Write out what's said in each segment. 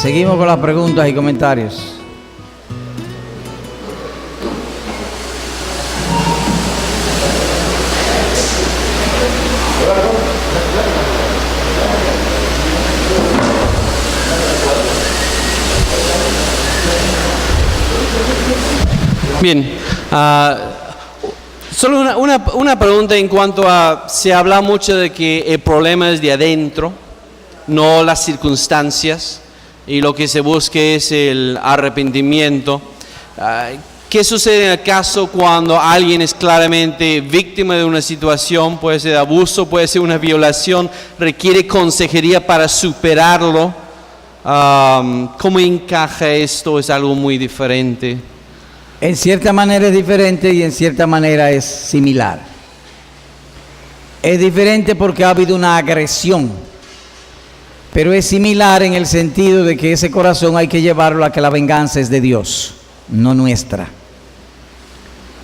Seguimos con las preguntas y comentarios. Bien, solo una pregunta en cuanto a, se habla mucho de que el problema es de adentro, no las circunstancias, y lo que se busca es el arrepentimiento. ¿Qué sucede en el caso cuando alguien es claramente víctima de una situación, puede ser abuso, puede ser una violación, requiere consejería para superarlo? ¿Cómo encaja esto? ¿Es algo muy diferente? En cierta manera es diferente y en cierta manera es similar. Es diferente porque ha habido una agresión, pero es similar en el sentido de que ese corazón hay que llevarlo a que la venganza es de Dios, no nuestra.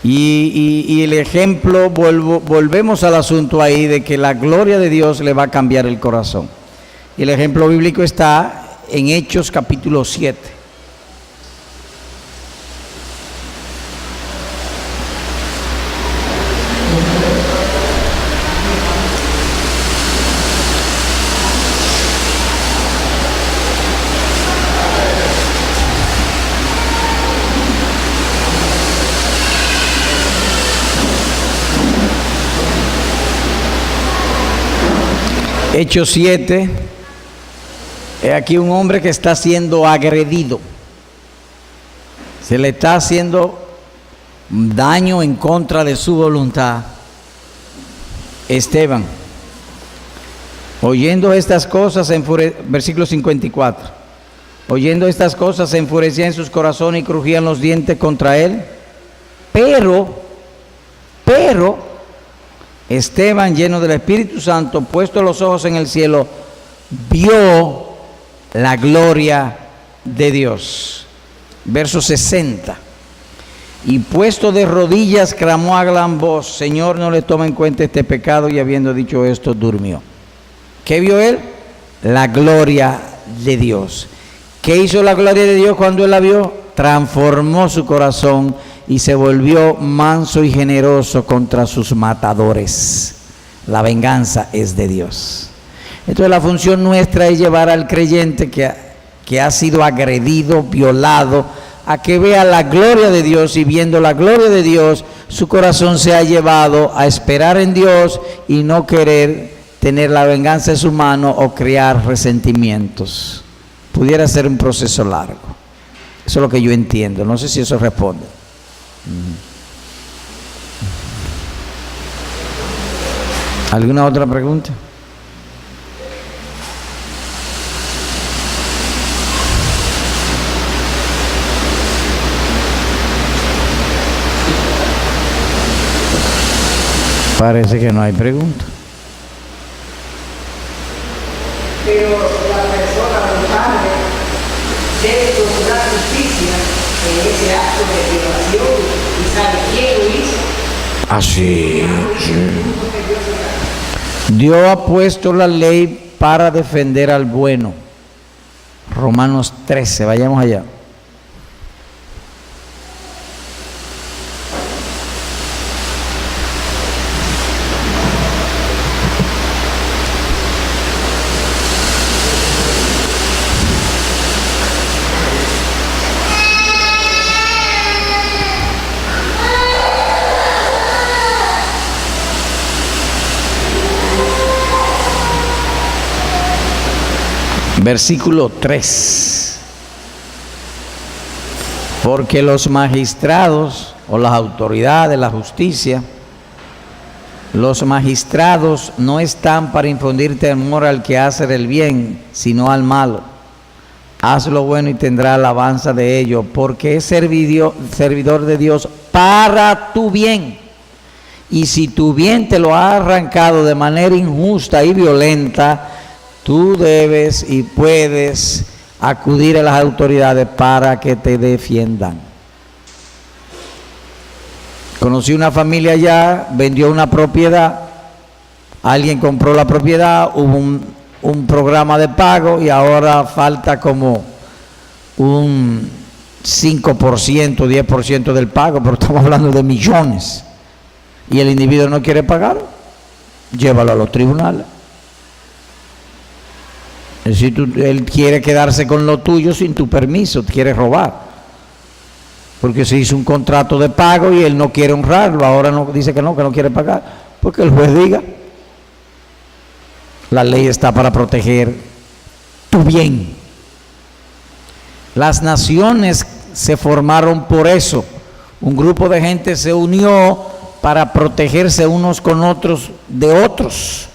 Y el ejemplo, volvemos al asunto ahí de que la gloria de Dios le va a cambiar el corazón. Y el ejemplo bíblico está en Hechos capítulo 7. Hechos 7, aquí un hombre que está siendo agredido, se le está haciendo daño en contra de su voluntad. Esteban, oyendo estas cosas, versículo 54, oyendo estas cosas se enfurecía en sus corazones y crujían los dientes contra él, pero Esteban, lleno del Espíritu Santo, puesto los ojos en el cielo, vio la gloria de Dios. Verso 60. Y puesto de rodillas, clamó a gran voz: Señor, no le toma en cuenta este pecado. Y habiendo dicho esto, durmió. ¿Qué vio él? La gloria de Dios. ¿Qué hizo la gloria de Dios cuando él la vio? Transformó su corazón y se volvió manso y generoso contra sus matadores. La venganza es de Dios. Entonces la función nuestra es llevar al creyente que ha sido agredido, violado, a que vea la gloria de Dios, y viendo la gloria de Dios, su corazón se ha llevado a esperar en Dios y no querer tener la venganza en su mano o crear resentimientos. Pudiera ser un proceso largo. Eso es lo que yo entiendo. No sé si eso responde. ¿Alguna otra pregunta? Parece que no hay pregunta. Pero la persona culpable debe procurar justicia en ese acto de violación y sabe quién lo hizo. Así. Dios ha puesto la ley para defender al bueno. Romanos 13, vayamos allá. Versículo 3. Porque los magistrados o las autoridades, la justicia, los magistrados no están para infundir temor al que hace el bien, sino al malo. Haz lo bueno y tendrá alabanza de ello, porque es servidor de Dios para tu bien. Y si tu bien te lo ha arrancado de manera injusta y violenta, tú debes y puedes acudir a las autoridades para que te defiendan. Conocí una familia allá, vendió una propiedad, alguien compró la propiedad, hubo un programa de pago y ahora falta como un 5%, 10% del pago, pero estamos hablando de millones, y el individuo no quiere pagar, llévalo a los tribunales. Es decir, él quiere quedarse con lo tuyo sin tu permiso, quiere robar, porque se hizo un contrato de pago y él no quiere honrarlo, ahora no, dice que no quiere pagar, porque el juez diga. La ley está para proteger tu bien. Las naciones se formaron por eso. Un grupo de gente se unió para protegerse unos con otros de otros.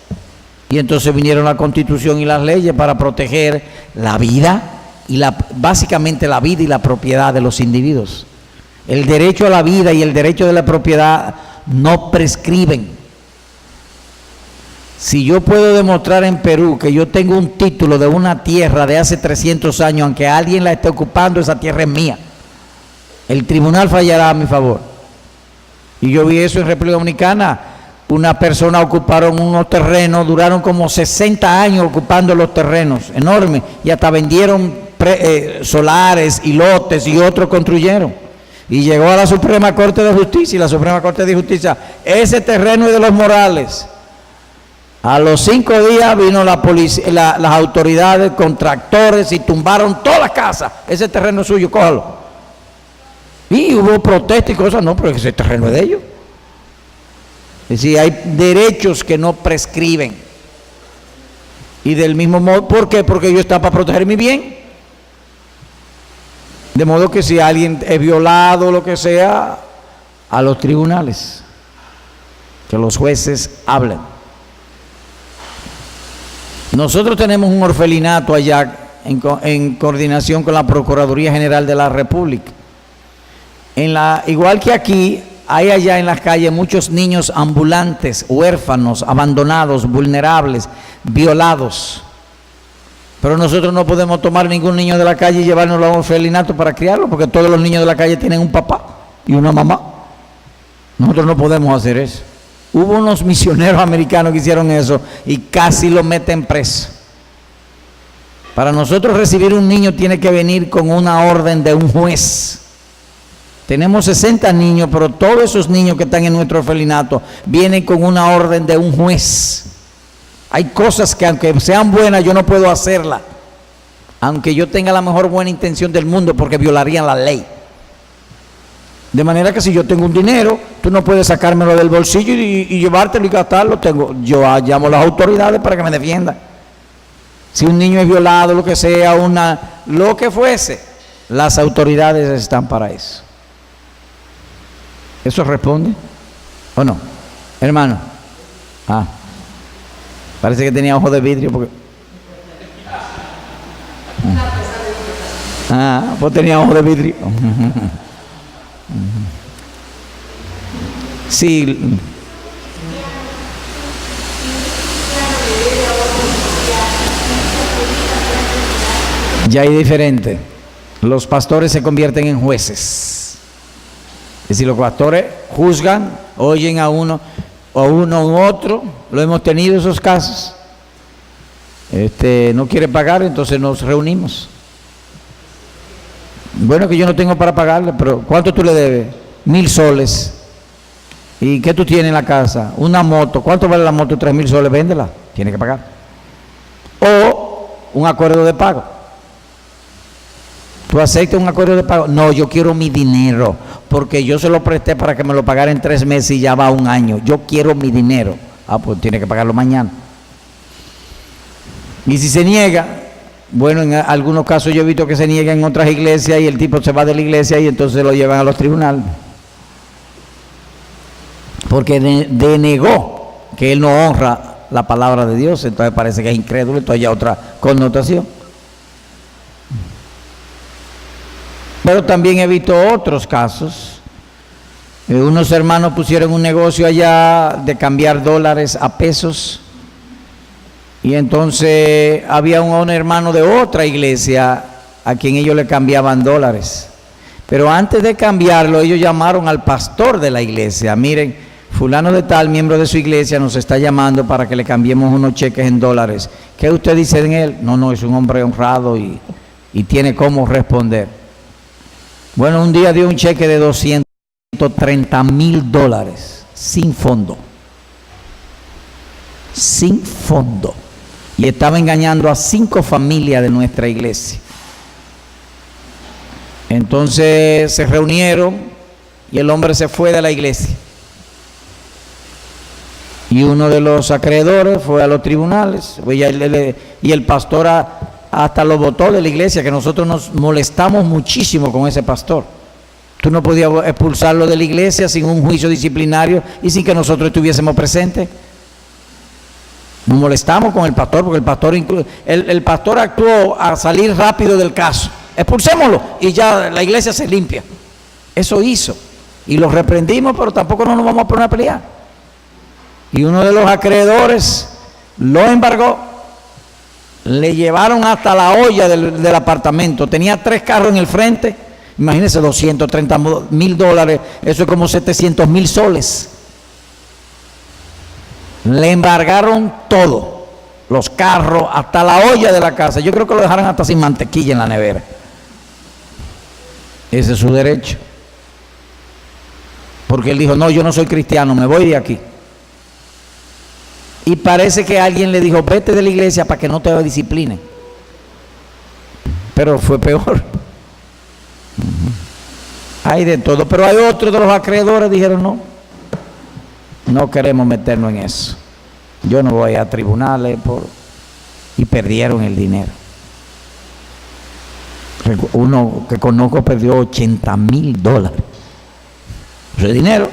Y entonces vinieron la Constitución y las leyes para proteger la vida y básicamente la vida y la propiedad de los individuos. El derecho a la vida y el derecho de la propiedad no prescriben. Si yo puedo demostrar en Perú que yo tengo un título de una tierra de hace 300 años, aunque alguien la esté ocupando, esa tierra es mía. El tribunal fallará a mi favor. Y yo vi eso en República Dominicana. Una persona ocuparon unos terrenos, duraron como 60 años ocupando los terrenos, enormes, y hasta vendieron solares y lotes y otros construyeron. Y llegó a la Suprema Corte de Justicia y la Suprema Corte de Justicia, ese terreno es de los Morales. A los 5 días vino la policía, las autoridades con tractores y tumbaron todas las casas. Ese terreno es suyo, cójalo. Y hubo protestas y cosas, no, pero ese terreno es de ellos. Es decir, hay derechos que no prescriben. Y del mismo modo, ¿por qué? Porque ellos están para proteger mi bien. De modo que si alguien es violado o lo que sea, a los tribunales, que los jueces hablen. Nosotros tenemos un orfelinato allá en coordinación con la Procuraduría General de la República. Igual que aquí, hay allá en las calles muchos niños ambulantes, huérfanos, abandonados, vulnerables, violados. Pero nosotros no podemos tomar ningún niño de la calle y llevárnoslo a un orfelinato para criarlo, porque todos los niños de la calle tienen un papá y una mamá. Nosotros no podemos hacer eso. Hubo unos misioneros americanos que hicieron eso y casi lo meten preso. Para nosotros recibir un niño tiene que venir con una orden de un juez. Tenemos 60 niños, pero todos esos niños que están en nuestro orfelinato vienen con una orden de un juez. Hay cosas que aunque sean buenas yo no puedo hacerlas, aunque yo tenga la mejor buena intención del mundo, porque violarían la ley. De manera que si yo tengo un dinero, tú no puedes sacármelo del bolsillo y llevártelo y gastarlo. Yo llamo a las autoridades para que me defiendan. Si un niño es violado, lo que sea, lo que fuese, las autoridades están para eso. ¿Eso responde o no? Hermano. Parece que tenía ojo de vidrio porque... pues tenía ojo de vidrio. Sí. Ya hay diferente. Los pastores se convierten en jueces. Es decir, los pastores juzgan, oyen a uno u otro. Lo hemos tenido esos casos. No quiere pagar, entonces nos reunimos. Bueno, que yo no tengo para pagarle, pero ¿cuánto tú le debes? 1,000 soles. ¿Y qué tú tienes en la casa? Una moto. ¿Cuánto vale la moto? 3,000 soles. Véndela. Tiene que pagar. O un acuerdo de pago. ¿Tú aceptas un acuerdo de pago? No, yo quiero mi dinero, porque yo se lo presté para que me lo pagara en 3 meses y ya va 1 año. Yo quiero mi dinero. Pues tiene que pagarlo mañana. Y si se niega, bueno, en algunos casos yo he visto que se niegan en otras iglesias y el tipo se va de la iglesia y entonces lo llevan a los tribunales. Porque denegó que él no honra la palabra de Dios, entonces parece que es incrédulo, entonces ya otra connotación. Pero también he visto otros casos. Unos hermanos pusieron un negocio allá de cambiar dólares a pesos. Y entonces había un hermano de otra iglesia a quien ellos le cambiaban dólares. Pero antes de cambiarlo, ellos llamaron al pastor de la iglesia. Miren, fulano de tal, miembro de su iglesia, nos está llamando para que le cambiemos unos cheques en dólares. ¿Qué usted dice de él? No, es un hombre honrado y y tiene cómo responder. Bueno, un día dio un cheque de $230,000 sin fondo. Sin fondo. Y estaba engañando a 5 familias de nuestra iglesia. Entonces se reunieron y el hombre se fue de la iglesia. Y uno de los acreedores fue a los tribunales y el pastor hasta lo botó de la iglesia, que nosotros nos molestamos muchísimo con ese pastor. Tú no podías expulsarlo de la iglesia sin un juicio disciplinario y sin que nosotros estuviésemos presentes. Nos molestamos con el pastor porque el pastor actuó a salir rápido del caso. Expulsémoslo y ya la iglesia se limpia. Eso hizo. Y lo reprendimos, pero tampoco no nos vamos a poner a pelear. Y uno de los acreedores lo embargó. Le llevaron hasta la olla del apartamento. Tenía 3 carros en el frente. Imagínense, $230,000. Eso es como 700,000 soles. Le embargaron todo. Los carros, hasta la olla de la casa. Yo creo que lo dejaron hasta sin mantequilla en la nevera. Ese es su derecho. Porque él dijo, no, yo no soy cristiano, me voy de aquí. Y parece que alguien le dijo, vete de la iglesia para que no te disciplinen. Pero fue peor. Hay de todo. Pero hay otros de los acreedores que dijeron, no queremos meternos en eso. Yo no voy a tribunales y perdieron el dinero. Uno que conozco perdió $80,000. Ese dinero.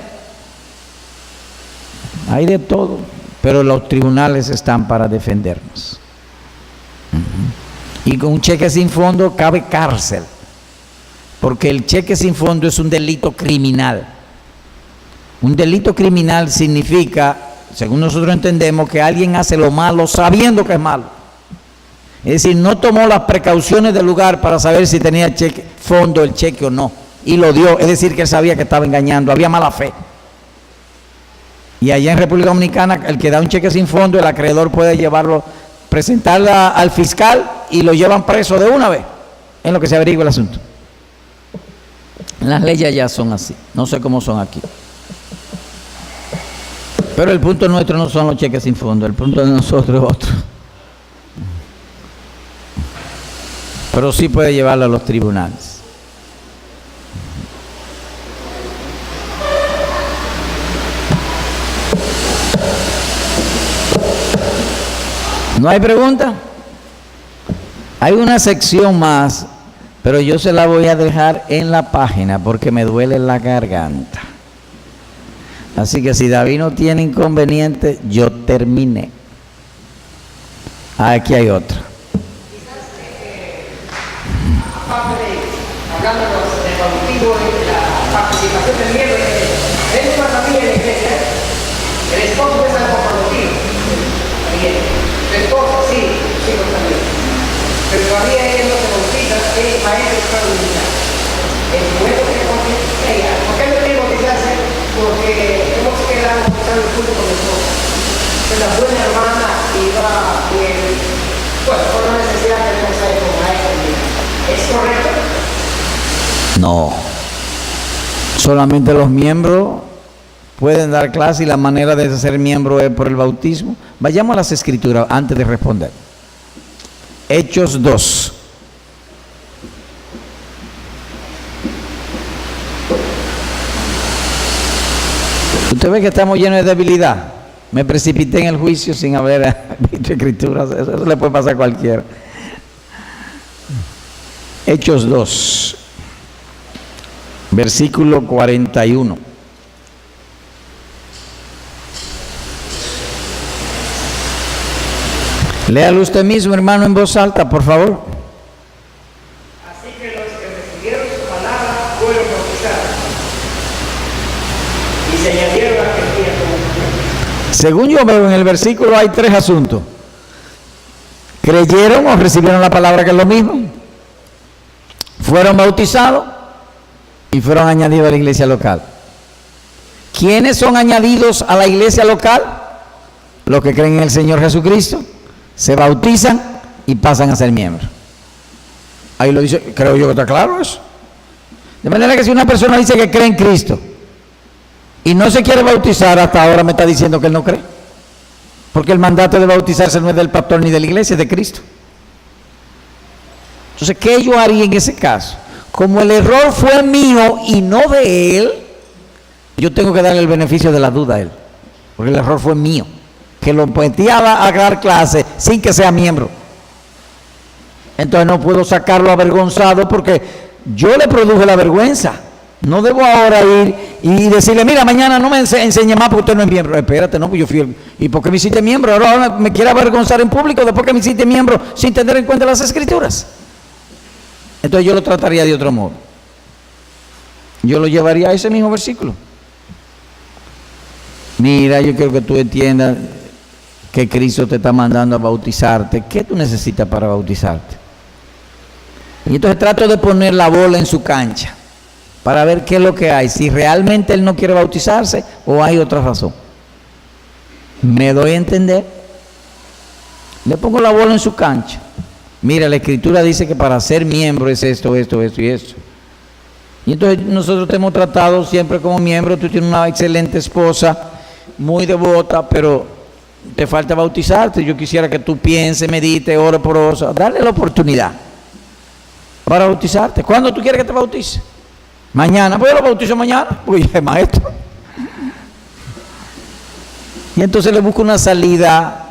Hay de todo. Pero los tribunales están para defendernos. Y con un cheque sin fondo cabe cárcel. Porque el cheque sin fondo es un delito criminal. Un delito criminal significa, según nosotros entendemos, que alguien hace lo malo sabiendo que es malo. Es decir, no tomó las precauciones del lugar para saber si tenía fondo el cheque o no. Y lo dio, es decir, que él sabía que estaba engañando, había mala fe. Y allá en República Dominicana, el que da un cheque sin fondo, el acreedor puede llevarlo, presentarlo al fiscal y lo llevan preso de una vez, en lo que se averigua el asunto. Las leyes ya son así, no sé cómo son aquí. Pero el punto nuestro no son los cheques sin fondo, el punto de nosotros es otro. Pero sí puede llevarlo a los tribunales. ¿No hay pregunta? Hay una sección más, pero yo se la voy a dejar en la página porque me duele la garganta. Así que si David no tiene inconveniente, yo terminé. Aquí hay otra. Aparte de, hablando del bautismo y la participación del miembro, es una familia de la iglesia. El esposo es algo conocido. También. El esposo, sí, también. Pero todavía ella no se bautiza, es maestro extraordinario. El momento que ella, ¿por qué no quiere bautizarse? Porque hemos quedado bautizando el culto con el esposo. Es la buena hermana y va bien, bueno, por la necesidad que tenemos ahí como maestro. ¿Es correcto? No. Solamente los miembros pueden dar clase y la manera de ser miembro es por el bautismo. Vayamos a las escrituras antes de responder. Hechos 2. Usted ve que estamos llenos de debilidad. Me precipité en el juicio sin haber visto escrituras. Eso le puede pasar a cualquiera. Hechos 2, versículo 41. Léalo usted mismo, hermano, en voz alta, por favor. Así que los que recibieron su palabra fueron bautizados y se añadieron a Cristo. Según yo veo en el versículo hay 3 asuntos. ¿Creyeron o recibieron la palabra, que es lo mismo? Fueron bautizados y fueron añadidos a la iglesia local. ¿Quiénes son añadidos a la iglesia local? Los que creen en el Señor Jesucristo, se bautizan y pasan a ser miembros. Ahí lo dice, creo yo que está claro eso. De manera que si una persona dice que cree en Cristo y no se quiere bautizar, hasta ahora me está diciendo que él no cree. Porque el mandato de bautizarse no es del pastor ni de la iglesia, es de Cristo. Entonces, ¿qué yo haría en ese caso? Como el error fue mío y no de él, yo tengo que darle el beneficio de la duda a él. Porque el error fue mío. Que lo metía a dar clase sin que sea miembro. Entonces no puedo sacarlo avergonzado porque yo le produje la vergüenza. No debo ahora ir y decirle, mira, mañana no me enseñe más porque usted no es miembro. Espérate, no, pues yo fui ¿y por qué me hiciste miembro? Ahora me quiere avergonzar en público después que me hiciste miembro sin tener en cuenta las Escrituras. Entonces yo lo trataría de otro modo. Yo lo llevaría a ese mismo versículo. Mira, yo quiero que tú entiendas que Cristo te está mandando a bautizarte. ¿Qué tú necesitas para bautizarte? Y entonces trato de poner la bola en su cancha para ver qué es lo que hay, si realmente él no quiere bautizarse o hay otra razón. ¿Me doy a entender? Le pongo la bola en su cancha. Mira, la Escritura dice que para ser miembro es esto, esto, esto y esto. Y entonces nosotros te hemos tratado siempre como miembro. Tú tienes una excelente esposa, muy devota, pero te falta bautizarte. Yo quisiera que tú pienses, medites, ore por eso, darle la oportunidad para bautizarte. ¿Cuándo tú quieres que te bautice? Mañana. Pues yo lo bautizo mañana, porque ya es maestro. Y entonces le busco una salida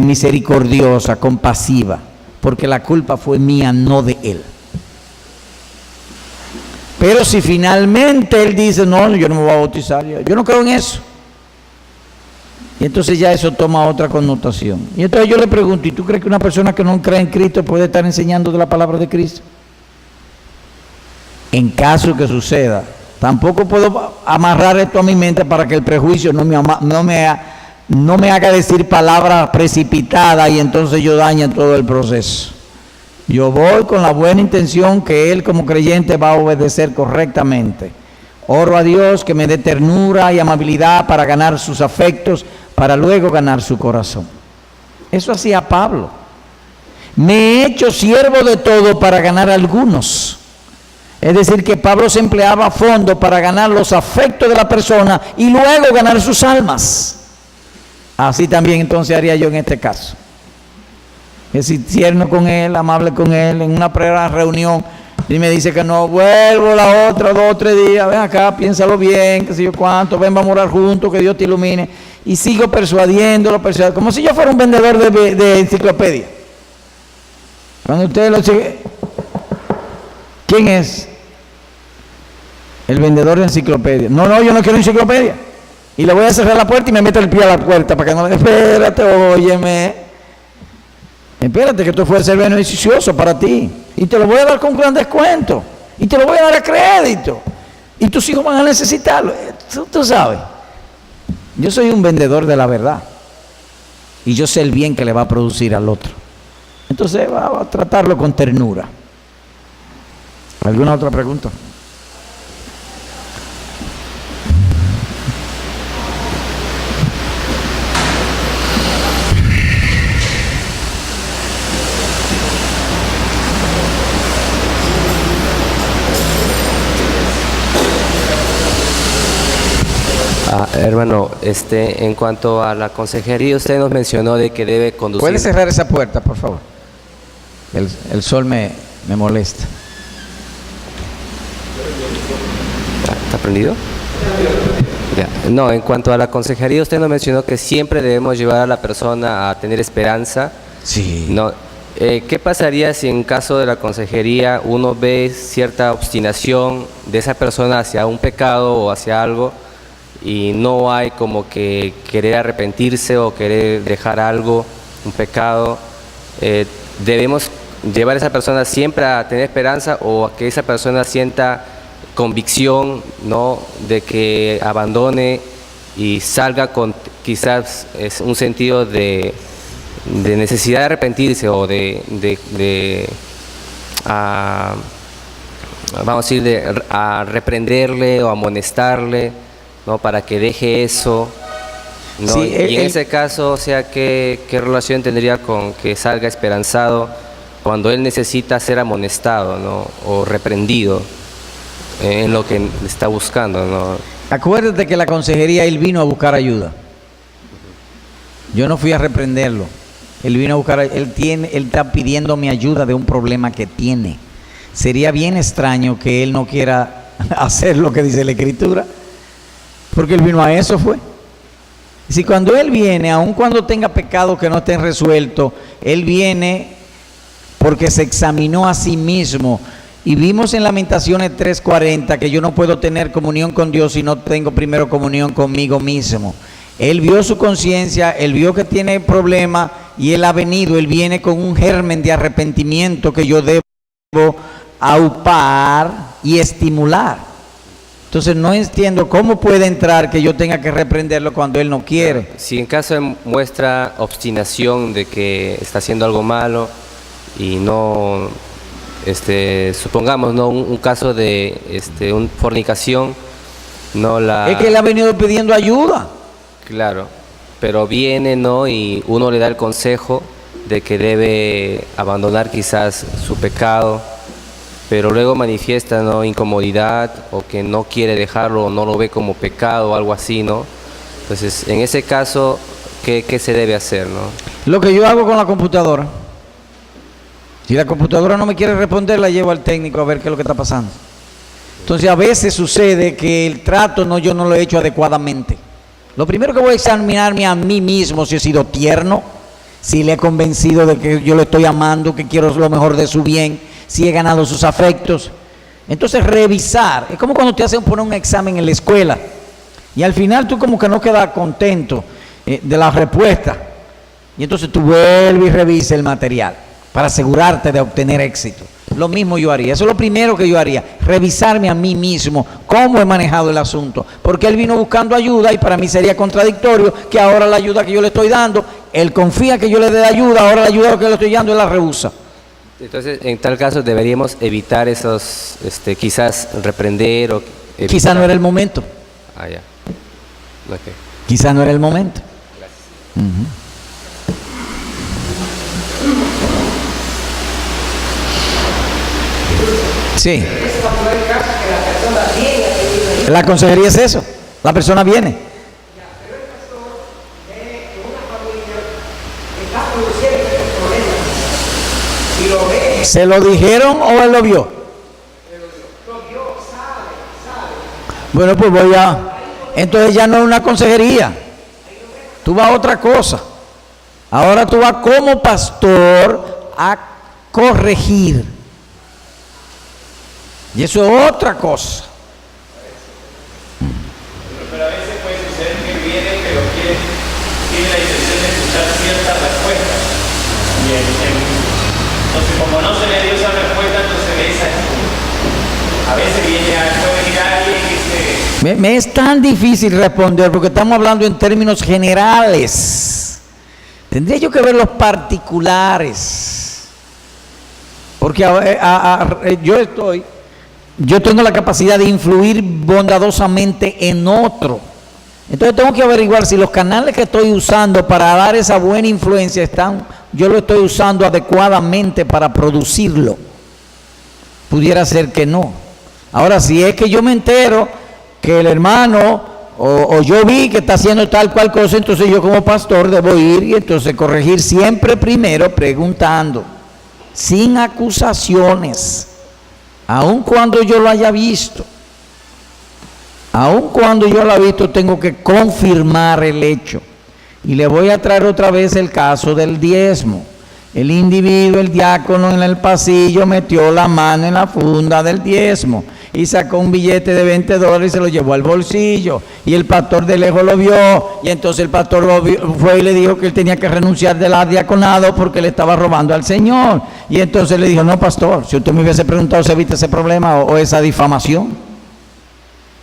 misericordiosa, compasiva, porque la culpa fue mía, no de él. Pero si finalmente él dice, no, yo no me voy a bautizar, yo no creo en eso, y entonces ya eso toma otra connotación. Y entonces yo le pregunto, ¿y tú crees que una persona que no cree en Cristo puede estar enseñando de la palabra de Cristo? En caso que suceda, tampoco puedo amarrar esto a mi mente para que el prejuicio no me haga decir palabras precipitadas y entonces yo dañe todo el proceso. Yo voy con la buena intención que él como creyente va a obedecer correctamente. Oro a Dios que me dé ternura y amabilidad para ganar sus afectos, para luego ganar su corazón. Eso hacía Pablo. Me he hecho siervo de todo para ganar a algunos. Es decir, que Pablo se empleaba a fondo para ganar los afectos de la persona y luego ganar sus almas. Así también entonces haría yo en este caso. Es decir, tierno con él, amable con él, en una primera reunión, y me dice que no, vuelvo la otra, 2 o 3 días, ven acá, piénsalo bien, que sé yo cuánto, ven, vamos a orar juntos, que Dios te ilumine. Y sigo persuadiéndolo, como si yo fuera un vendedor de enciclopedia. Cuando ustedes lo siguen, ¿quién es? El vendedor de enciclopedia. No, yo no quiero enciclopedia. Y le voy a cerrar la puerta y me meto el pie a la puerta para que no le... Espérate, óyeme. Espérate que esto puede ser beneficioso para ti. Y te lo voy a dar con gran descuento. Y te lo voy a dar a crédito. Y tus hijos van a necesitarlo. Tú sabes. Yo soy un vendedor de la verdad. Y yo sé el bien que le va a producir al otro. Entonces va a tratarlo con ternura. ¿Alguna otra pregunta? Hermano, en cuanto a la consejería, usted nos mencionó de que debe conducir... ¿Puede cerrar esa puerta, por favor? El sol me molesta. ¿Está prendido? Ya. No, en cuanto a la consejería, usted nos mencionó que siempre debemos llevar a la persona a tener esperanza. Sí. No, ¿qué pasaría si en caso de la consejería uno ve cierta obstinación de esa persona hacia un pecado o hacia algo y no hay como que querer arrepentirse o querer dejar algo, un pecado? ¿Debemos llevar a esa persona siempre a tener esperanza o a que esa persona sienta convicción, ¿no?, de que abandone y salga con quizás un sentido de necesidad de arrepentirse o vamos a decir, a reprenderle o amonestarle, ¿no?, para que deje eso, ¿no? Sí, y en ese caso, o sea, ¿qué relación tendría con que salga esperanzado? cuando él necesita ser amonestado, ¿no? O reprendido en lo que está buscando, ¿no? Acuérdate que la consejería él vino a buscar ayuda. Yo no fui a reprenderlo. Él vino a buscar, él está pidiendo mi ayuda de un problema que tiene. Sería bien extraño que él no quiera hacer lo que dice la Escritura, porque él vino a eso fue. Y si cuando él viene, aun cuando tenga pecados que no estén resueltos, él viene porque se examinó a sí mismo. Y vimos en Lamentaciones 3:40 que yo no puedo tener comunión con Dios si no tengo primero comunión conmigo mismo. Él vio su conciencia, él vio que tiene problemas y él ha venido, él viene con un germen de arrepentimiento que yo debo aupar y estimular. Entonces no entiendo cómo puede entrar que yo tenga que reprenderlo cuando él no quiere. Si en caso muestra obstinación de que está haciendo algo malo y no, supongamos, no un caso de una fornicación, no la... Es que él ha venido pidiendo ayuda. Claro, pero viene, ¿no? Y uno le da el consejo de que debe abandonar quizás su pecado, pero luego manifiesta, ¿no? Incomodidad o que no quiere dejarlo o no lo ve como pecado o algo así, ¿no? Entonces, en ese caso, ¿qué se debe hacer, no? Lo que yo hago con la computadora, si la computadora no me quiere responder, la llevo al técnico a ver qué es lo que está pasando. Entonces, a veces sucede que el trato yo no lo he hecho adecuadamente. Lo primero que voy a examinarme a mí mismo, si he sido tierno, si le he convencido de que yo le estoy amando, que quiero lo mejor de su bien, si he ganado sus afectos. Entonces revisar, es como cuando te hacen poner un examen en la escuela y al final tú como que no quedas contento de la respuesta y entonces tú vuelves y revisas el material para asegurarte de obtener éxito. Lo mismo yo haría, eso es lo primero que yo haría, revisarme a mí mismo, cómo he manejado el asunto, porque él vino buscando ayuda y para mí sería contradictorio que ahora la ayuda que yo le estoy dando, él confía que yo le dé ayuda, ahora la ayuda que yo le estoy dando él la rehúsa. Entonces, en tal caso deberíamos evitar esos, quizás reprender o... evitar. Quizá no era el momento. Ah, ya. Okay. Quizá no era el momento. Gracias. Sí. La consejería es eso. La persona viene. ¿Se lo dijeron o él lo vio? Bueno, pues voy a... Entonces ya no es una consejería. Tú vas a otra cosa. Ahora tú vas como pastor a corregir. Y eso es otra cosa. Pero a veces puede suceder que viene, pero tiene la intención de escuchar ciertas respuestas. Entonces, como no se le dio esa respuesta, entonces esa es. A veces puede venir alguien que se... Me es tan difícil responder porque estamos hablando en términos generales. Tendría yo que ver los particulares. Porque yo tengo la capacidad de influir bondadosamente en otro. Entonces tengo que averiguar si los canales que estoy usando para dar esa buena influencia yo lo estoy usando adecuadamente para producirlo. Pudiera ser que no. Ahora, si es que yo me entero que el hermano o yo vi que está haciendo tal cual cosa, entonces yo como pastor debo ir y entonces corregir siempre primero preguntando, sin acusaciones. Aun cuando yo lo haya visto, tengo que confirmar el hecho. Y le voy a traer otra vez el caso del diezmo. El individuo, el diácono en el pasillo metió la mano en la funda del diezmo y sacó un billete de $20 y se lo llevó al bolsillo. Y el pastor de lejos lo vio y entonces el pastor fue y le dijo que él tenía que renunciar del diaconado porque le estaba robando al Señor. Y entonces le dijo, no pastor, si usted me hubiese preguntado si evita ese problema o esa difamación.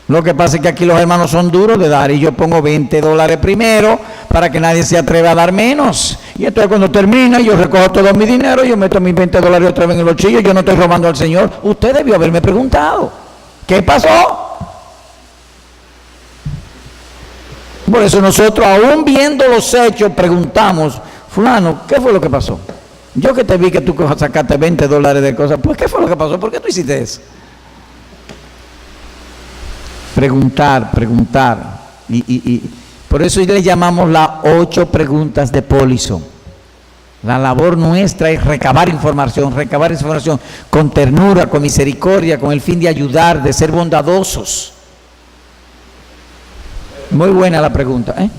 Lo que pasa es que aquí los hermanos son duros de dar y yo pongo $20 primero para que nadie se atreva a dar menos. Y entonces cuando termina yo recojo todo mi dinero, yo meto mis $20 otra vez en el bolsillo, yo no estoy robando al Señor. Usted debió haberme preguntado, ¿qué pasó? Por eso nosotros, aún viendo los hechos, preguntamos, fulano, ¿qué fue lo que pasó? Yo que te vi que tú sacaste $20 de cosas, pues ¿qué fue lo que pasó? ¿Por qué tú hiciste eso? Preguntar. Y por eso le llamamos las 8 preguntas de Polison. La labor nuestra es recabar información con ternura, con misericordia, con el fin de ayudar, de ser bondadosos. Muy buena la pregunta, ¿eh?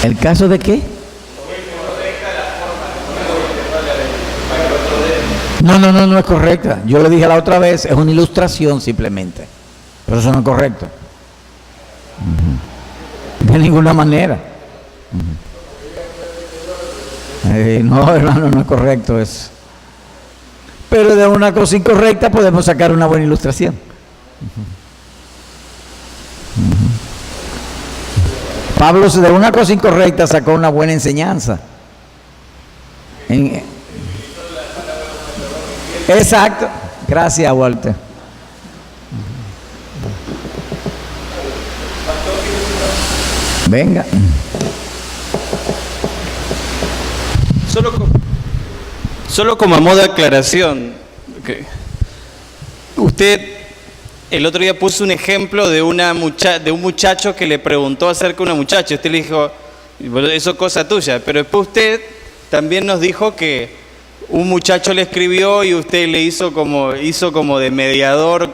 ¿El caso de qué? No es correcta. Yo le dije la otra vez, es una ilustración simplemente. Pero eso no es correcto. De ninguna manera. No, hermano, no es correcto eso. Pero de una cosa incorrecta podemos sacar una buena ilustración. Pablo de una cosa incorrecta sacó una buena enseñanza. Exacto. Gracias, Walter. Venga. Solo como a modo de aclaración, usted el otro día puso un ejemplo de un muchacho que le preguntó acerca de una muchacha. Usted le dijo, bueno, eso es cosa tuya, pero después usted también nos dijo que un muchacho le escribió y usted le hizo como de mediador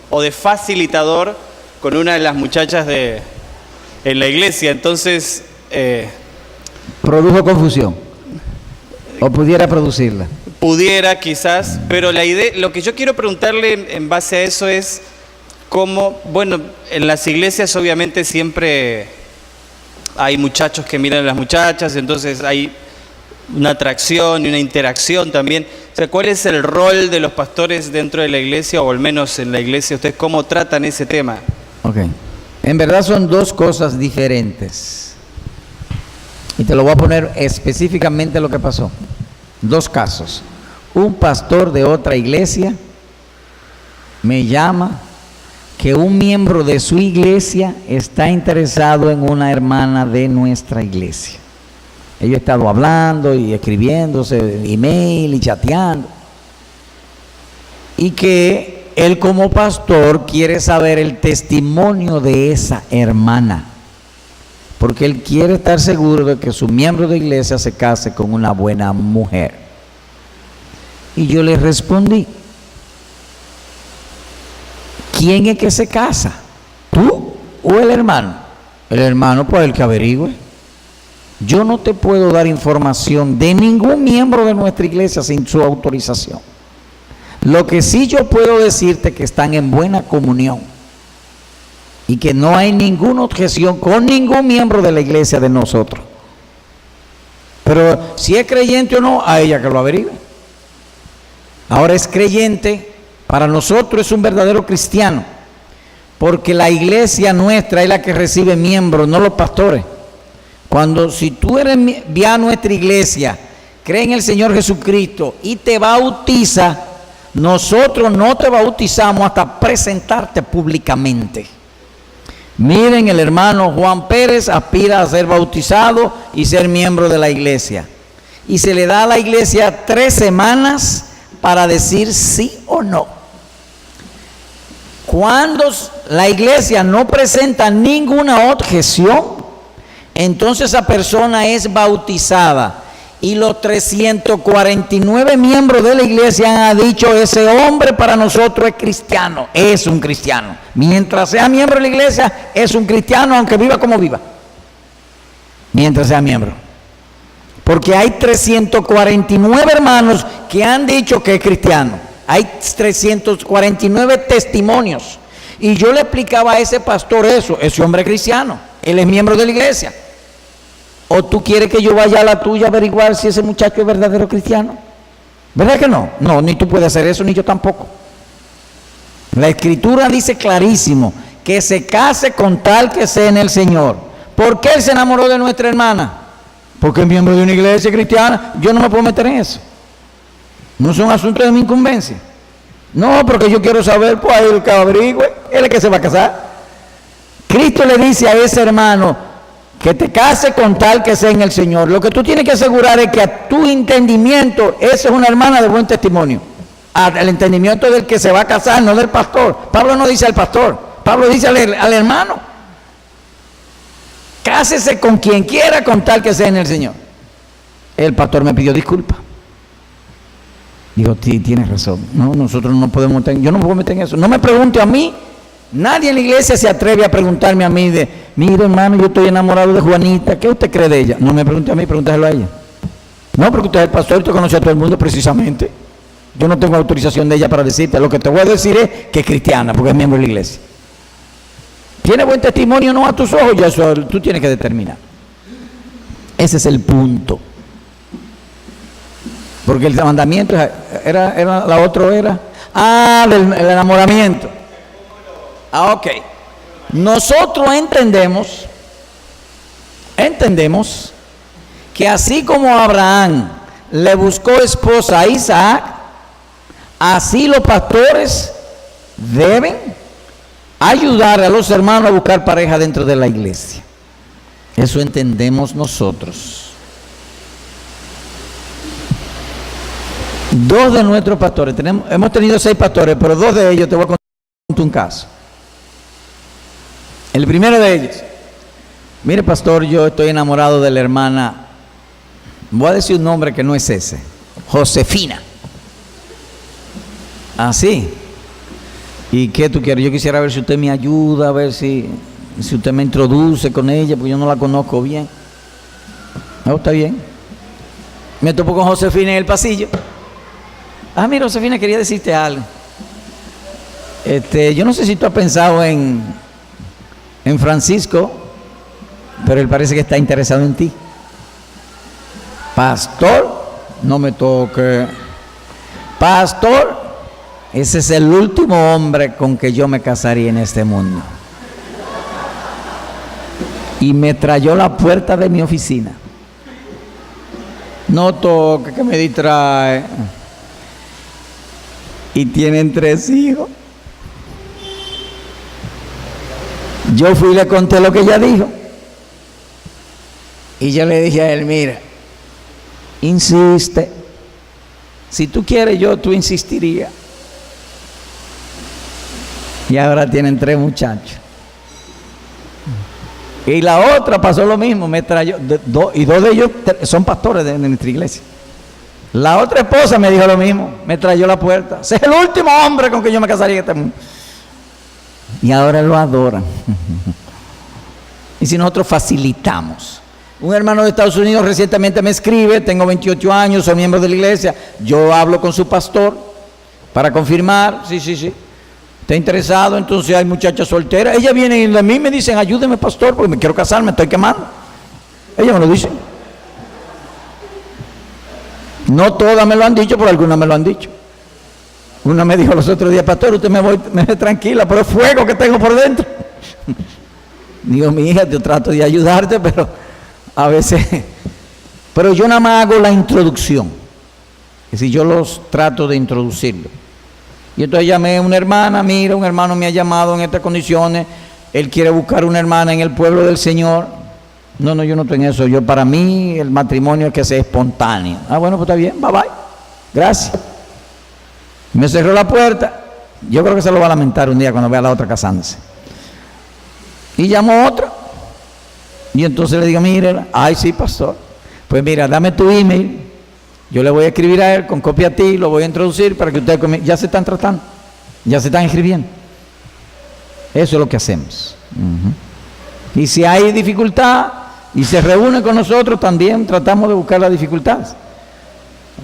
o de facilitador con una de las muchachas en la iglesia. Entonces produjo confusión. O pudiera producirla. Pudiera quizás, pero la idea, lo que yo quiero preguntarle en base a eso es cómo, bueno, en las iglesias obviamente siempre hay muchachos que miran a las muchachas, entonces hay una atracción y una interacción también. O sea, ¿cuál es el rol de los pastores dentro de la iglesia, o al menos en la iglesia? ¿Ustedes cómo tratan ese tema? Ok. En verdad son dos cosas diferentes. Y te lo voy a poner específicamente lo que pasó. 2 casos. Un pastor de otra iglesia me llama que un miembro de su iglesia está interesado en una hermana de nuestra iglesia. Ellos han estado hablando y escribiéndose email y chateando. Y que él como pastor quiere saber el testimonio de esa hermana. Porque él quiere estar seguro de que su miembro de iglesia se case con una buena mujer. Y yo le respondí, ¿quién es que se casa? ¿Tú o el hermano? El hermano, pues el que averigüe. Yo no te puedo dar información de ningún miembro de nuestra iglesia sin su autorización. Lo que sí yo puedo decirte es que están en buena comunión y que no hay ninguna objeción con ningún miembro de la iglesia de nosotros. Pero si es creyente o no, a ella que lo averigüe. Ahora, es creyente, para nosotros es un verdadero cristiano, porque la iglesia nuestra es la que recibe miembros, no los pastores. Si tú vienes a nuestra iglesia, cree en el Señor Jesucristo y te bautiza, nosotros no te bautizamos hasta presentarte públicamente. Miren, el hermano Juan Pérez aspira a ser bautizado y ser miembro de la iglesia. Y se le da a la iglesia 3 semanas para decir sí o no. Cuando la iglesia no presenta ninguna objeción, entonces esa persona es bautizada. Y los 349 miembros de la iglesia han dicho, ese hombre para nosotros es cristiano, es un cristiano. Mientras sea miembro de la iglesia, es un cristiano, aunque viva como viva. Mientras sea miembro. Porque hay 349 hermanos que han dicho que es cristiano. Hay 349 testimonios. Y yo le explicaba a ese pastor eso, ese hombre es cristiano, él es miembro de la iglesia. ¿O tú quieres que yo vaya a la tuya a averiguar si ese muchacho es verdadero cristiano? ¿Verdad que no? No, ni tú puedes hacer eso, ni yo tampoco. La Escritura dice clarísimo que se case con tal que sea en el Señor. ¿Por qué él se enamoró de nuestra hermana? Porque es miembro de una iglesia cristiana. Yo no me puedo meter en eso. No son asuntos de mi incumbencia. No, porque yo quiero saber, pues ahí el que averigüe, él es que se va a casar. Cristo le dice a ese hermano que te case con tal que sea en el Señor. Lo que tú tienes que asegurar es que a tu entendimiento, esa es una hermana de buen testimonio. Al entendimiento del que se va a casar, no del pastor. Pablo no dice al pastor, Pablo dice al hermano. Cásese con quien quiera con tal que sea en el Señor. El pastor me pidió disculpas. Digo, sí, tienes razón. No, nosotros no podemos meter, yo no me puedo meter en eso. No me pregunte a mí. Nadie en la iglesia se atreve a preguntarme a mí de, mire hermano, yo estoy enamorado de Juanita, ¿qué usted cree de ella? No me pregunte a mí, pregúntaselo a ella. No, porque usted es el pastor y usted conoce a todo el mundo precisamente. Yo no tengo autorización de ella para decirte. Lo que te voy a decir es que es cristiana, porque es miembro de la iglesia. ¿Tiene buen testimonio o no a tus ojos? Ya eso tú tienes que determinar. Ese es el punto. Porque el mandamiento era la otra era del enamoramiento. Ok. Nosotros entendemos que así como Abraham le buscó esposa a Isaac, así los pastores deben ayudar a los hermanos a buscar pareja dentro de la iglesia. Eso entendemos nosotros. Dos de nuestros pastores, hemos tenido 6 pastores, pero 2 de ellos te voy a contar un caso. El primero de ellos, mire pastor, yo estoy enamorado de la hermana, voy a decir un nombre que no es ese, Josefina. Así. ¿Y qué tú quieres? Yo quisiera ver si usted me ayuda, a ver si usted me introduce con ella, porque yo no la conozco bien. No, está bien. Me topo con Josefina en el pasillo. Mira, Josefina, quería decirte algo. Yo no sé si tú has pensado en Francisco, pero él parece que está interesado en ti. Pastor, no me toque. Pastor, ese es el último hombre con que yo me casaría en este mundo. Y me trayó la puerta de mi oficina. No toque, que me distrae. Y tienen 3 hijos. Yo fui y le conté lo que ella dijo. Y yo le dije a él, mira, insiste. Si tú quieres tú insistiría. Y ahora tienen 3 muchachos. Y la otra pasó lo mismo, me trayó, y 2 de ellos son pastores de nuestra iglesia. La otra esposa me dijo lo mismo, me trayó la puerta. Ese es el último hombre con que yo me casaría en este mundo. Y ahora lo adoran. Y si nosotros facilitamos. Un hermano de Estados Unidos recientemente me escribe, tengo 28 años, soy miembro de la iglesia, yo hablo con su pastor para confirmar, sí. ¿Está interesado? Entonces hay muchachas solteras. Ellas vienen y a mí me dicen, ayúdeme pastor, porque me quiero casar, me estoy quemando. Ellas me lo dicen. No todas me lo han dicho, pero algunas me lo han dicho. Una me dijo los otros días, pastor, usted me ve tranquila, pero es fuego que tengo por dentro. Digo, mi hija, yo trato de ayudarte, pero a veces... Pero yo nada más hago la introducción. Es decir, yo los trato de introducirlo. Y entonces llamé a una hermana, mira, un hermano me ha llamado en estas condiciones, él quiere buscar una hermana en el pueblo del Señor. No, yo no tengo eso. Para mí el matrimonio es que sea espontáneo. Bueno, pues está bien, bye. Gracias. Me cerró la puerta. Yo creo que se lo va a lamentar un día cuando vea a la otra casándose. Y llamó a otra. Y entonces le digo, mire, sí, pastor. Pues mira, dame tu email. Yo le voy a escribir a él con copia a ti, lo voy a introducir para que ustedes ya se están tratando, ya se están escribiendo. Eso es lo que hacemos. Y si hay dificultad y se reúne con nosotros, también tratamos de buscar las dificultades.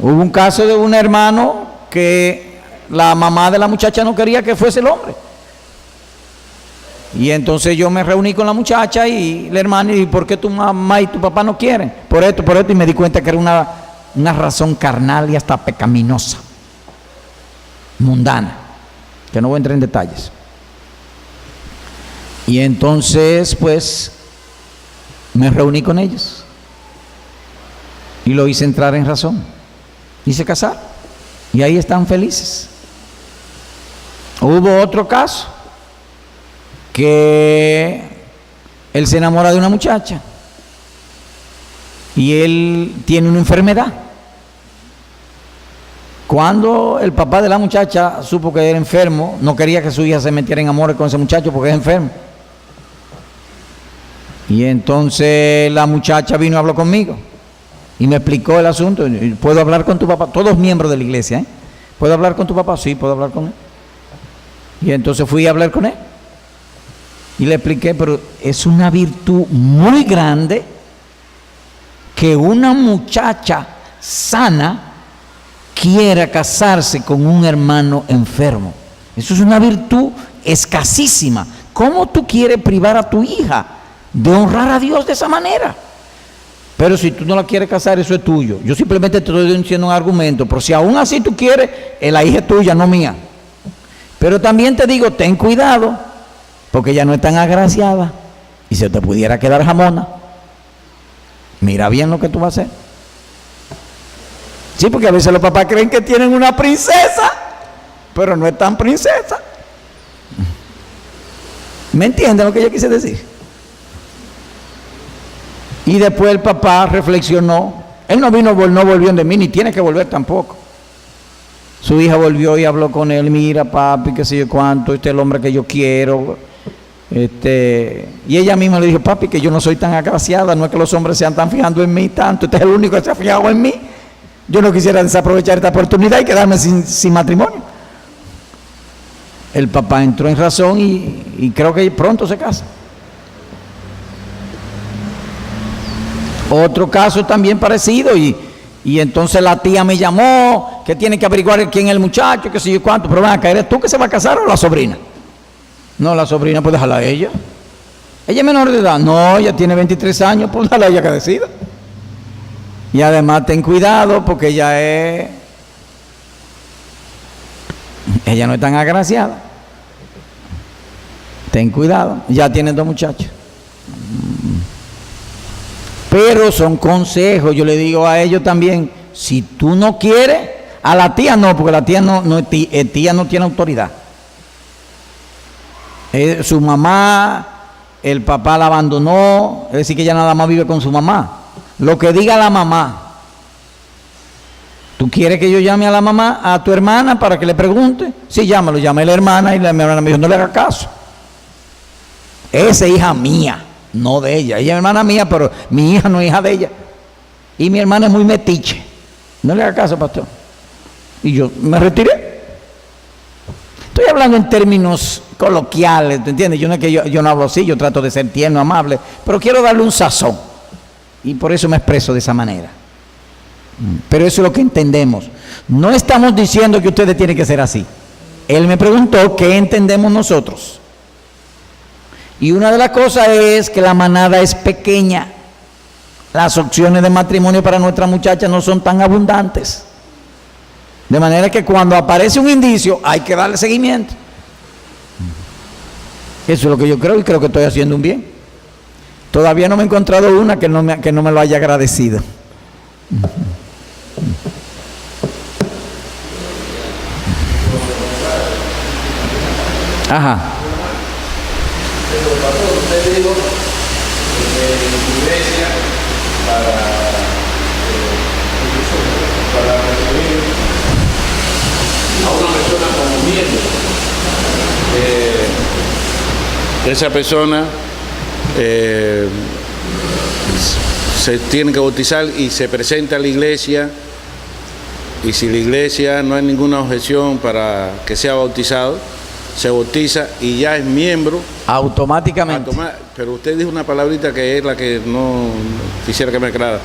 Hubo un caso de un hermano que la mamá de la muchacha no quería que fuese el hombre. Y entonces yo me reuní con la muchacha y la hermana, y ¿por qué tu mamá y tu papá no quieren? Por esto, y me di cuenta que era una razón carnal y hasta pecaminosa, mundana, que no voy a entrar en detalles. Y entonces pues me reuní con ellos y lo hice entrar en razón y se casaron y ahí están felices. Hubo otro caso que él se enamora de una muchacha y él tiene una enfermedad. Cuando el papá de la muchacha supo que era enfermo, no quería que su hija se metiera en amores con ese muchacho porque es enfermo. Y entonces la muchacha vino y habló conmigo y me explicó el asunto. ¿Puedo hablar con tu papá? Todos miembros de la iglesia, ¿eh? ¿Puedo hablar con tu papá? Sí, puedo hablar con él. Y entonces fui a hablar con él y le expliqué, pero es una virtud muy grande que una muchacha sana quiera casarse con un hermano enfermo. Eso es una virtud escasísima. ¿Cómo tú quieres privar a tu hija de honrar a Dios de esa manera? Pero si tú no la quieres casar, eso es tuyo. Yo simplemente te estoy diciendo un argumento, pero si aún así tú quieres, la hija es tuya, no mía. Pero también te digo, ten cuidado, porque ella no es tan agraciada y se te pudiera quedar jamona. Mira bien lo que tú vas a hacer. Sí, porque a veces los papás creen que tienen una princesa, pero no es tan princesa. ¿Me entienden lo que yo quise decir? Y después el papá reflexionó. Él no volvió de mí, ni tiene que volver tampoco. Su hija volvió y habló con él. Mira, papi, qué sé yo cuánto, este es el hombre que yo quiero. Y ella misma le dijo, papi, que yo no soy tan agraciada, no es que los hombres se están fijando en mí tanto, este es el único que se ha fijado en mí. Yo no quisiera desaprovechar esta oportunidad y quedarme sin matrimonio. El papá entró en razón y creo que pronto se casa. Otro caso también parecido y entonces la tía me llamó que tiene que averiguar quién es el muchacho, qué sé yo cuánto, pero ven acá, ¿eres tú que se va a casar o la sobrina? No, la sobrina, pues déjala a ella. ¿Ella es menor de edad? No, ella tiene 23 años, pues déjala a ella que decida. Y además ten cuidado porque ella no es tan agraciada. Ten cuidado, ya tiene 2 muchachos. Pero son consejos, yo le digo a ellos también, si tú no quieres, a la tía no, porque la tía tía no tiene autoridad. Su mamá, el papá la abandonó, es decir que ella nada más vive con su mamá. Lo que diga la mamá. ¿Tú quieres que yo llame a la mamá, a tu hermana, para que le pregunte? Sí, llámalo, llame a la hermana y la hermana me dijo, no le haga caso. Esa es hija mía, no de ella. Ella es hermana mía, pero mi hija no es hija de ella. Y mi hermana es muy metiche. No le haga caso, pastor. Y yo me retiré. Estoy hablando en términos coloquiales, ¿te entiendes? Yo no es que yo no hablo así, yo trato de ser tierno, amable, pero quiero darle un sazón. Y por eso me expreso de esa manera. Pero eso es lo que entendemos. No estamos diciendo que ustedes tienen que ser así. Él me preguntó qué entendemos nosotros. Y una de las cosas es que la manada es pequeña. Las opciones de matrimonio para nuestras muchachas no son tan abundantes. De manera que cuando aparece un indicio hay que darle seguimiento. Eso es lo que yo creo y creo que estoy haciendo un bien. Todavía no me he encontrado una que no me lo haya agradecido. Ajá. Pero pastor, usted dijo en la iglesia para recibir a una persona como miembro. Esa persona se tiene que bautizar y se presenta a la iglesia, y si la iglesia no hay ninguna objeción para que sea bautizado, se bautiza y ya es miembro automáticamente. Pero usted dijo una palabrita que es la que no quisiera que me aclarara.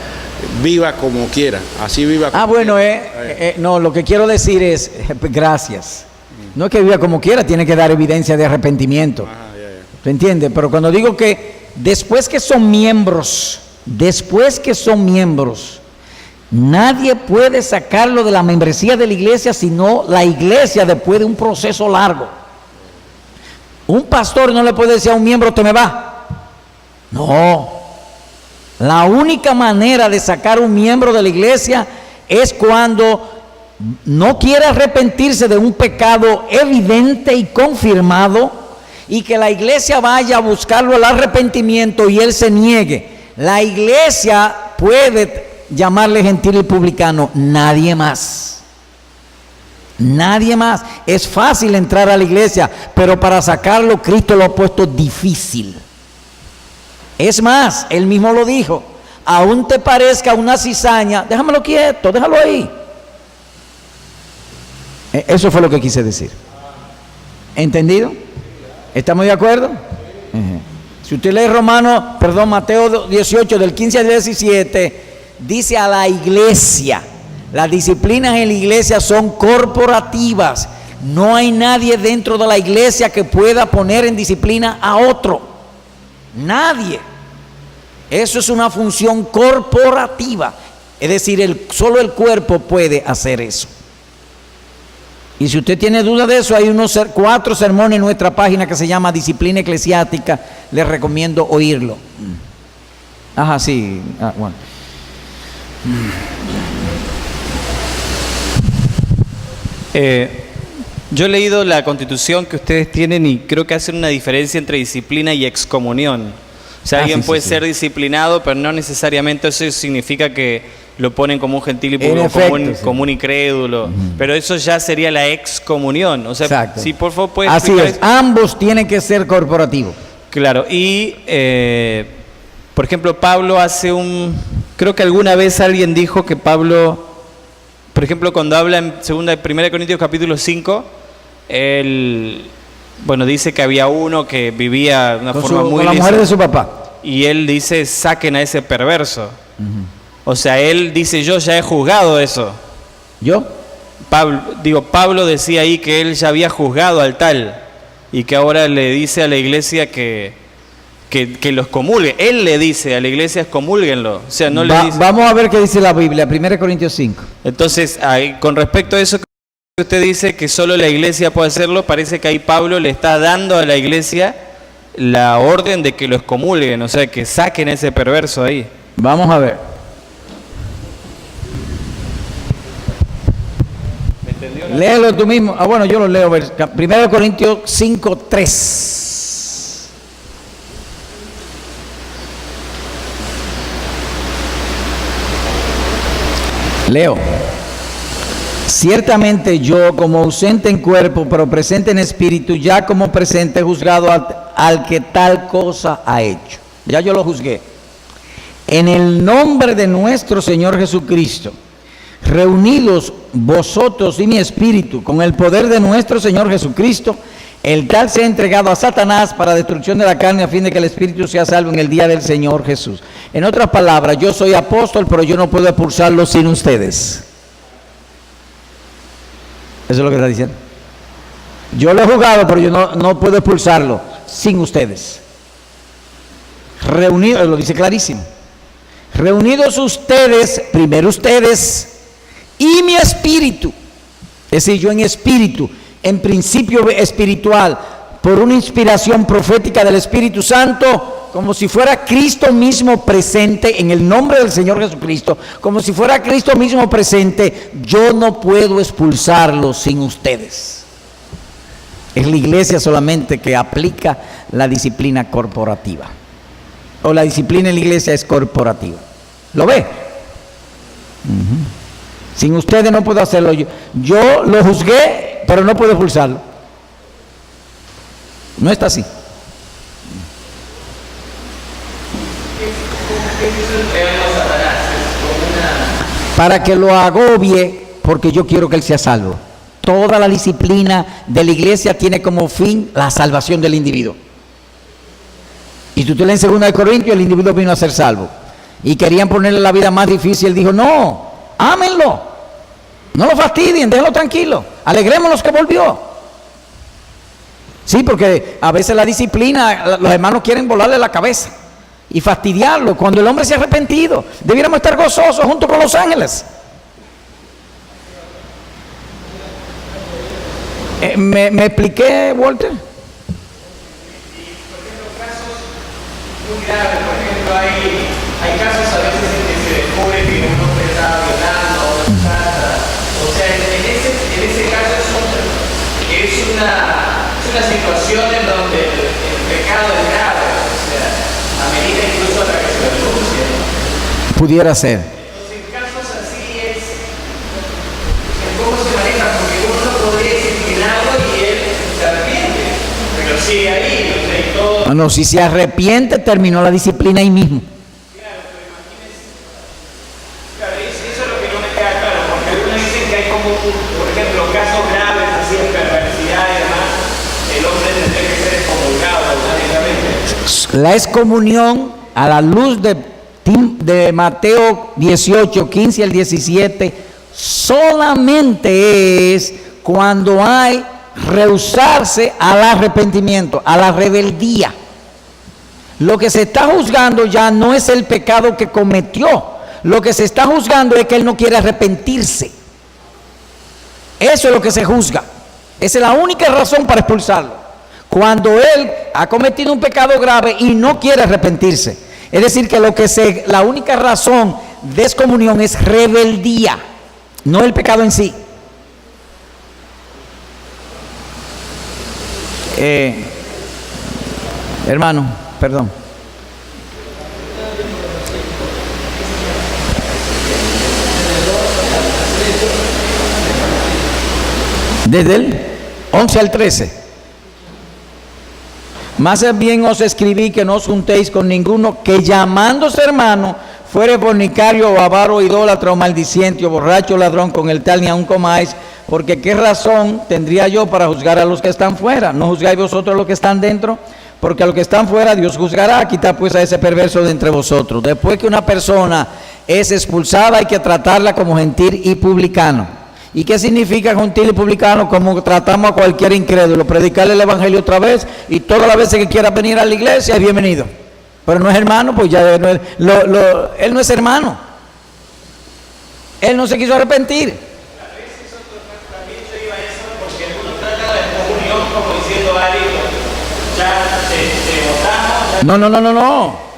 Viva como quiera, así viva como bueno, quiera. no, lo que quiero decir es, gracias. No es que viva como quiera, tiene que dar evidencia de arrepentimiento. Ajá, ya. ¿Se entiende? Pero cuando digo que después que son miembros, nadie puede sacarlo de la membresía de la iglesia, sino la iglesia después de un proceso largo. Un pastor no le puede decir a un miembro, te me va. No. La única manera de sacar un miembro de la iglesia es cuando no quiere arrepentirse de un pecado evidente y confirmado, y que la iglesia vaya a buscarlo al arrepentimiento y él se niegue, la iglesia puede llamarle gentil y publicano, nadie más. Nadie más. Es fácil entrar a la iglesia, pero para sacarlo Cristo lo ha puesto difícil. Es más, él mismo lo dijo, aún te parezca una cizaña, déjamelo quieto, déjalo ahí. Eso fue lo que quise decir. ¿Entendido? ¿Estamos de acuerdo? Si usted lee Mateo 18, del 15 al 17, dice a la iglesia. Las disciplinas en la iglesia son corporativas. No hay nadie dentro de la iglesia que pueda poner en disciplina a otro. Nadie. Eso es una función corporativa. Es decir, solo el cuerpo puede hacer eso. Y si usted tiene duda de eso, hay unos 4 sermones en nuestra página que se llama Disciplina Eclesiástica. Les recomiendo oírlo. Ajá, sí. Bueno. Yo he leído la Constitución que ustedes tienen y creo que hacen una diferencia entre disciplina y excomunión. O sea, alguien puede ser disciplinado, pero no necesariamente eso significa que lo ponen como un gentil y público, como un incrédulo. Pero eso ya sería la excomunión. O sea, exacto. Si por favor puede explicar. Así es, ambos tienen que ser corporativos. Claro, y por ejemplo, Pablo creo que alguna vez alguien dijo que Pablo, por ejemplo, cuando habla en 1 Corintios capítulo 5, él, dice que había uno que vivía de una forma muy... Con la mujer de su papá. Y él dice, saquen a ese perverso. O sea, él dice, yo ya he juzgado eso. ¿Yo? Pablo decía ahí que él ya había juzgado al tal y que ahora le dice a la iglesia que los comulgue. Él le dice a la iglesia, excomúlguenlo. O sea, no le dice... Vamos a ver qué dice la Biblia, 1 Corintios 5. Entonces, con respecto a eso que usted dice que solo la iglesia puede hacerlo, parece que ahí Pablo le está dando a la iglesia la orden de que lo excomulguen, o sea, que saquen a ese perverso ahí. Vamos a ver. Léelo tú mismo. Bueno, yo lo leo. 1 Corintios 5, 3. Leo. Ciertamente yo, como ausente en cuerpo, pero presente en espíritu, ya como presente he juzgado al que tal cosa ha hecho. Ya yo lo juzgué. En el nombre de nuestro Señor Jesucristo, reunidos vosotros y mi espíritu con el poder de nuestro Señor Jesucristo, el tal se ha entregado a Satanás para destrucción de la carne a fin de que el espíritu sea salvo en el día del Señor Jesús. En otras palabras, yo soy apóstol, pero yo no puedo expulsarlo sin ustedes. Eso es lo que está diciendo. Yo lo he juzgado, pero yo no puedo expulsarlo sin ustedes. Reunidos, lo dice clarísimo. Reunidos ustedes, primero ustedes, y mi espíritu, es decir, yo en espíritu, en principio espiritual, por una inspiración profética del Espíritu Santo, como si fuera Cristo mismo presente, en el nombre del Señor Jesucristo, como si fuera Cristo mismo presente, yo no puedo expulsarlo sin ustedes. Es la iglesia solamente que aplica la disciplina corporativa, o la disciplina en la iglesia es corporativa. ¿Lo ve? Sin ustedes no puedo hacerlo. Yo lo juzgué, pero no puedo expulsarlo. No está así. Para que lo agobie, porque yo quiero que él sea salvo. Toda la disciplina de la iglesia tiene como fin la salvación del individuo. Y si usted lee en 2 Corintios, el individuo vino a ser salvo. Y querían ponerle la vida más difícil. Él dijo, no, ámenlo. No lo fastidien, déjenlo tranquilo. Alegrémonos que volvió. Sí, porque a veces la disciplina, los hermanos quieren volarle la cabeza y fastidiarlo cuando el hombre se ha arrepentido. Debiéramos estar gozosos junto con los ángeles. ¿Me expliqué, Walter? Muy grave, por ejemplo, hay casos a veces en que se descubre que un hombre estaba violando o sea, Pudiera ser. Entonces, en casos así es cómo se maneja, porque uno no podría disciplinarlo y él se arrepiente, pero sigue ahí, o sea, y todo. No, si se arrepiente, terminó la disciplina ahí mismo. Claro, eso es lo que no me queda claro, porque algunos dicen que hay como, por ejemplo, casos graves, así de perversidad y demás, el hombre tendría que ser excomulgado automáticamente. La excomunión a la luz de Mateo 18, 15 al 17, solamente es cuando hay rehusarse al arrepentimiento, a la rebeldía. Lo que se está juzgando ya no es el pecado que cometió, lo que se está juzgando es que él no quiere arrepentirse. Eso es lo que se juzga. Esa es la única razón para expulsarlo. Cuando él ha cometido un pecado grave y no quiere arrepentirse. Es decir, que la única razón de excomunión es rebeldía, no el pecado en sí. Hermano, perdón. Desde el 11 al 13. Más bien os escribí que no os juntéis con ninguno que llamándose hermano fuere fornicario o avaro o idólatra o maldiciente o borracho o ladrón, con el tal ni aun comáis, porque qué razón tendría yo para juzgar a los que están fuera. ¿No juzgáis vosotros a los que están dentro? Porque a los que están fuera Dios juzgará. Quitad pues a ese perverso de entre vosotros. Después que una persona es expulsada, hay que tratarla como gentil y publicano. ¿Y qué significa gentil y publicano? Como tratamos a cualquier incrédulo, predicarle el evangelio otra vez, y todas las veces que quiera venir a la iglesia es bienvenido. Pero no es hermano, pues ya no es, él no es hermano. Él no se quiso arrepentir. A veces también se iba a eso porque uno trata de comunión como diciendo a alguien, ya te votamos. No.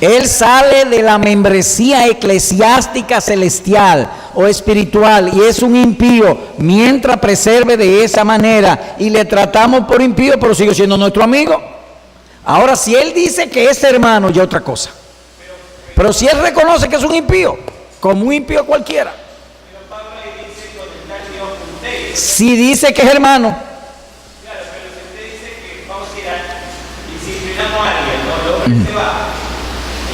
Él sale de la membresía eclesiástica celestial o espiritual y es un impío mientras preserve de esa manera, y le tratamos por impío, pero sigue siendo nuestro amigo. Ahora, si él dice que es hermano, ya otra cosa. Pero si él reconoce que es un impío, como un impío cualquiera. Si dice que es hermano. Claro, pero si usted dice que vamos a ir y disciplinamos a alguien, ¿no? Se va.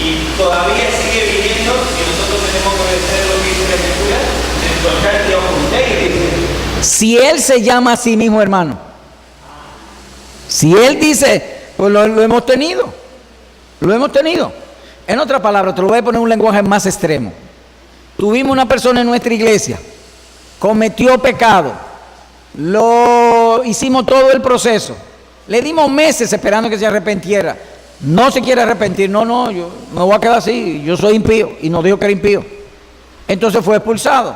Y todavía sigue viniendo, y nosotros tenemos que obedecer lo que dice la Escritura, entonces Dios junté. Si él se llama a sí mismo hermano, si él dice, pues lo hemos tenido, En otras palabras, te lo voy a poner en un lenguaje más extremo. Tuvimos una persona en nuestra iglesia, cometió pecado, lo hicimos todo el proceso, le dimos meses esperando que se arrepintiera. No se quiere arrepentir, no, yo me voy a quedar así, yo soy impío, y nos dijo que era impío. Entonces fue expulsado.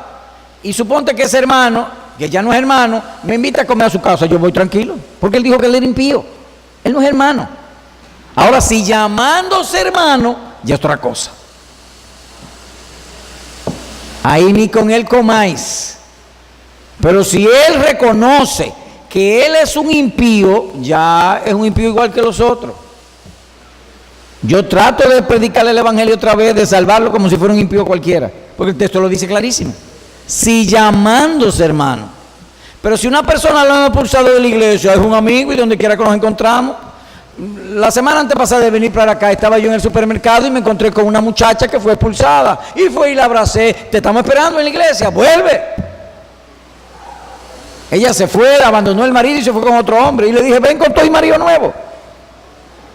Y suponte que ese hermano, que ya no es hermano, me invita a comer a su casa, yo voy tranquilo, porque él dijo que él era impío. Él no es hermano. Ahora, si llamándose hermano, ya es otra cosa. Ahí ni con él comáis. Pero si él reconoce que él es un impío, ya es un impío igual que los otros. Yo trato de predicarle el evangelio otra vez, de salvarlo como si fuera un impío cualquiera, porque el texto lo dice clarísimo. Si llamándose hermano. Pero si una persona lo ha expulsado de la iglesia, es un amigo y donde quiera que nos encontramos. La semana antepasada de venir para acá, estaba yo en el supermercado y me encontré con una muchacha que fue expulsada. Y fue y la abracé. Te estamos esperando en la iglesia, vuelve. Ella se fue, abandonó el marido y se fue con otro hombre. Y le dije, ven con tu marido nuevo.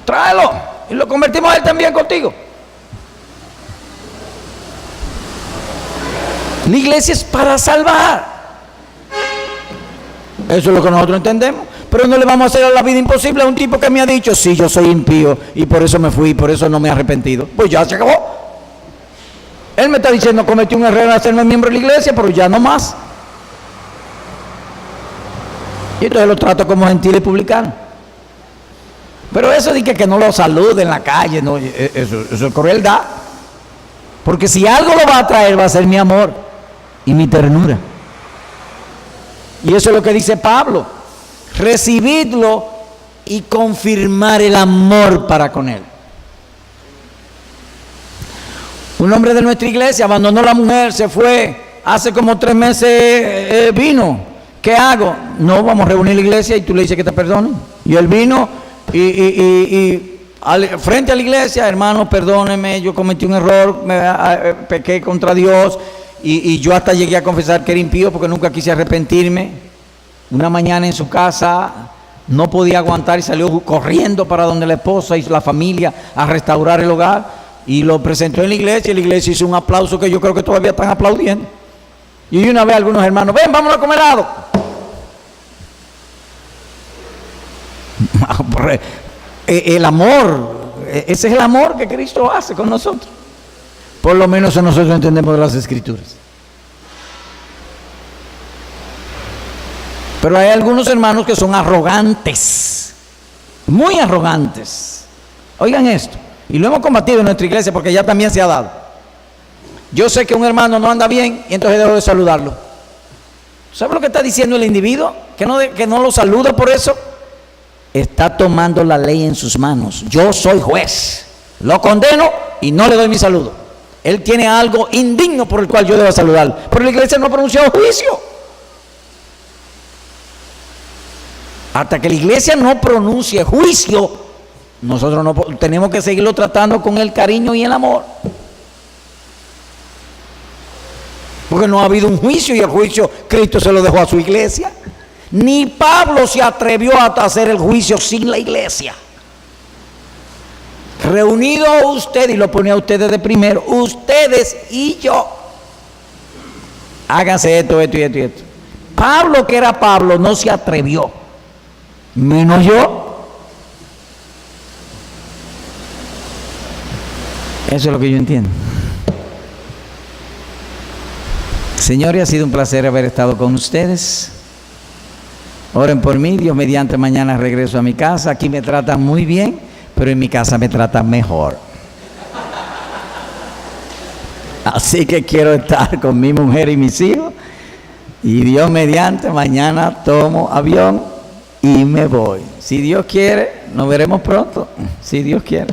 Tráelo. Y lo convertimos a él también contigo. La iglesia es para salvar. Eso es lo que nosotros entendemos. Pero no le vamos a hacer la vida imposible a un tipo que me ha dicho, sí, yo soy impío y por eso me fui, por eso no me he arrepentido. Pues ya se acabó. Él me está diciendo, cometí un error en hacerme miembro de la iglesia, pero ya no más. Y entonces lo trato como gentil y publicano. Pero eso de que no lo salude en la calle, no, eso es crueldad. Porque si algo lo va a traer, va a ser mi amor y mi ternura. Y eso es lo que dice Pablo. Recibidlo y confirmar el amor para con él. Un hombre de nuestra iglesia abandonó a la mujer, se fue, hace como 3 meses vino. ¿Qué hago? No, vamos a reunir la iglesia y tú le dices que te perdone. Y él vino frente a la iglesia, hermano, perdóneme, yo cometí un error, pequé contra Dios y yo hasta llegué a confesar que era impío porque nunca quise arrepentirme. Una mañana en su casa no podía aguantar y salió corriendo para donde la esposa y la familia a restaurar el hogar y lo presentó en la iglesia y la iglesia hizo un aplauso que yo creo que todavía están aplaudiendo. Y una vez algunos hermanos, ven, vámonos a comer helado. El amor, ese es el amor que Cristo hace con nosotros. Por lo menos eso nosotros entendemos de las Escrituras. Pero hay algunos hermanos que son arrogantes, muy arrogantes. Oigan esto, y lo hemos combatido en nuestra iglesia porque ya también se ha dado. Yo sé que un hermano no anda bien y entonces dejo de saludarlo. ¿Sabe lo que está diciendo el individuo? Que no lo saluda por eso. Está tomando la ley en sus manos. Yo soy juez, lo condeno y no le doy mi saludo. Él tiene algo indigno por el cual yo debo saludarlo. Pero la iglesia no ha pronunciado juicio. Hasta que la iglesia no pronuncie juicio, nosotros no tenemos que seguirlo tratando con el cariño y el amor. Porque no ha habido un juicio y el juicio Cristo se lo dejó a su iglesia. Ni Pablo se atrevió a hacer el juicio sin la iglesia. Reunido usted, y lo ponía a ustedes de primero, ustedes y yo. Háganse esto, esto y esto y esto. Pablo, que era Pablo, no se atrevió. Menos yo. Eso es lo que yo entiendo. Señores, ha sido un placer haber estado con ustedes. Oren por mí, Dios mediante mañana regreso a mi casa. Aquí me tratan muy bien, pero en mi casa me tratan mejor. Así que quiero estar con mi mujer y mis hijos. Y Dios mediante mañana tomo avión y me voy. Si Dios quiere, nos veremos pronto. Si Dios quiere.